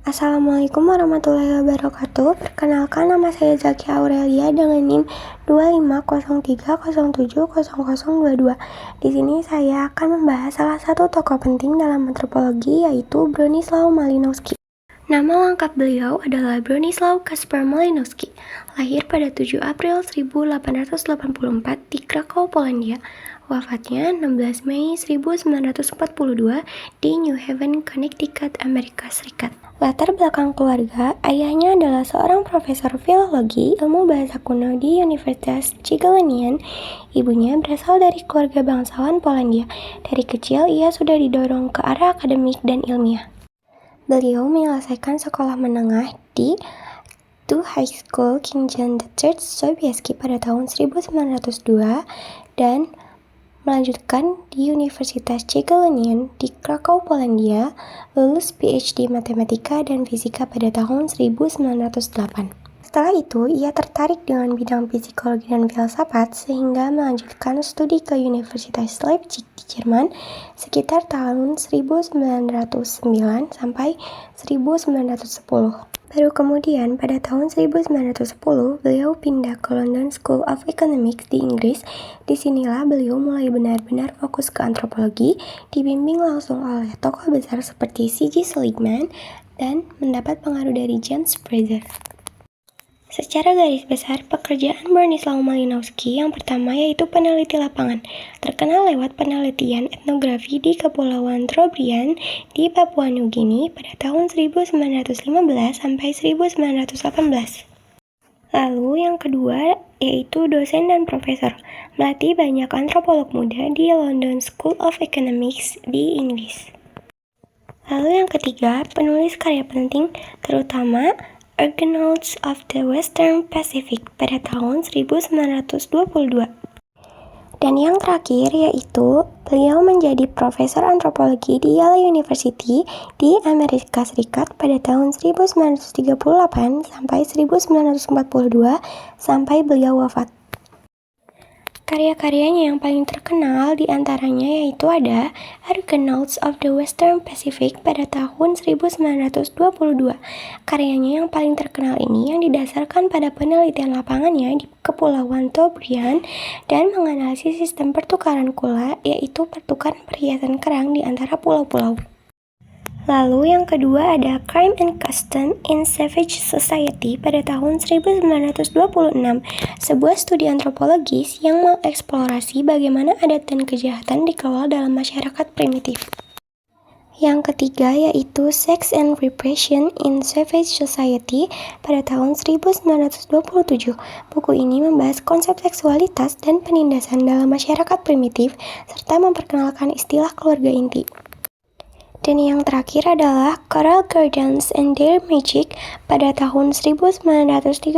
Assalamualaikum warahmatullahi wabarakatuh. Perkenalkan, nama saya Zaki Aurelia dengan NIM 2503070022. Di sini saya akan membahas salah satu tokoh penting dalam antropologi, yaitu Bronislaw Malinowski. Nama lengkap beliau adalah Bronislaw Kasper Malinowski. Lahir pada 7 April 1884 di Krakow, Polandia. Wafatnya 16 Mei 1942 di New Haven, Connecticut, Amerika Serikat. Latar belakang keluarga, ayahnya adalah seorang profesor filologi ilmu bahasa kuno di Universitas Jagiellonian. Ibunya berasal dari keluarga bangsawan Polandia. Dari kecil ia sudah didorong ke arah akademik dan ilmiah. Beliau menyelesaikan sekolah menengah di The High School King John III Sobieski pada tahun 1902 dan melanjutkan di Universitas Jagiellonian di Krakow, Polandia, lulus PhD Matematika dan Fisika pada tahun 1908. Setelah itu, ia tertarik dengan bidang psikologi dan filsafat sehingga melanjutkan studi ke Universitas Leipzig di Jerman sekitar tahun 1909 sampai 1910. Baru kemudian pada tahun 1910 beliau pindah ke London School of Economics di Inggris. Disinilah beliau mulai benar-benar fokus ke antropologi, dibimbing langsung oleh tokoh besar seperti C.G. Seligman dan mendapat pengaruh dari James Frazer. Secara garis besar, pekerjaan Bronislaw Malinowski yang pertama yaitu peneliti lapangan, terkenal lewat penelitian etnografi di Kepulauan Trobriand di Papua Nugini pada tahun 1915 sampai 1918. Lalu yang kedua yaitu dosen dan profesor, melatih banyak antropolog muda di London School of Economics di Inggris. Lalu yang ketiga, penulis karya penting, terutama Argonauts of the Western Pacific pada tahun 1922. Dan yang terakhir yaitu beliau menjadi profesor antropologi di Yale University di Amerika Serikat pada tahun 1938 sampai 1942 sampai beliau wafat. Karya-karyanya yang paling terkenal diantaranya yaitu ada Argonauts of the Western Pacific pada tahun 1922. Karyanya yang paling terkenal ini yang didasarkan pada penelitian lapangannya di Kepulauan Trobriand dan menganalisis sistem pertukaran kula, yaitu pertukaran perhiasan kerang di antara pulau-pulau. Lalu yang kedua ada Crime and Custom in Savage Society pada tahun 1926, sebuah studi antropologis yang mengeksplorasi bagaimana adat dan kejahatan dikelola dalam masyarakat primitif. Yang ketiga yaitu Sex and Repression in Savage Society pada tahun 1927. Buku ini membahas konsep seksualitas dan penindasan dalam masyarakat primitif serta memperkenalkan istilah keluarga inti. Dan yang terakhir adalah Coral Gardens and Their Magic pada tahun 1935,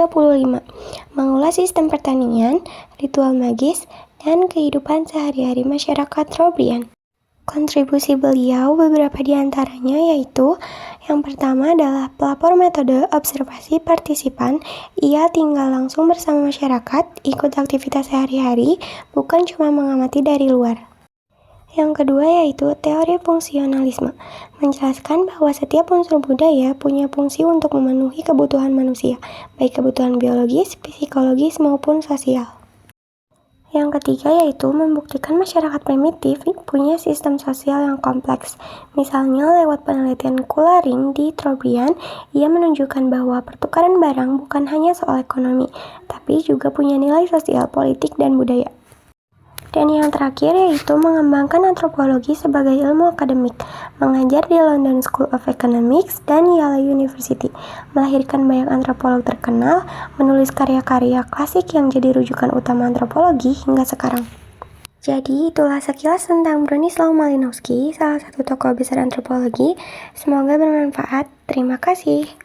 mengulas sistem pertanian, ritual magis, dan kehidupan sehari-hari masyarakat Trobriand. Kontribusi beliau beberapa di antaranya yaitu yang pertama adalah pelapor metode observasi partisipan. Ia tinggal langsung bersama masyarakat, ikut aktivitas sehari-hari, bukan cuma mengamati dari luar. Yang kedua yaitu teori fungsionalisme, menjelaskan bahwa setiap unsur budaya punya fungsi untuk memenuhi kebutuhan manusia, baik kebutuhan biologis, psikologis, maupun sosial. Yang ketiga yaitu membuktikan masyarakat primitif punya sistem sosial yang kompleks. Misalnya lewat penelitian Kula-Ring di Trobriand, ia menunjukkan bahwa pertukaran barang bukan hanya soal ekonomi, tapi juga punya nilai sosial, politik, dan budaya. Dan yang terakhir yaitu mengembangkan antropologi sebagai ilmu akademik, mengajar di London School of Economics dan Yale University, melahirkan banyak antropolog terkenal, menulis karya-karya klasik yang jadi rujukan utama antropologi hingga sekarang. Jadi itulah sekilas tentang Bronislaw Malinowski, salah satu tokoh besar antropologi. Semoga bermanfaat. Terima kasih.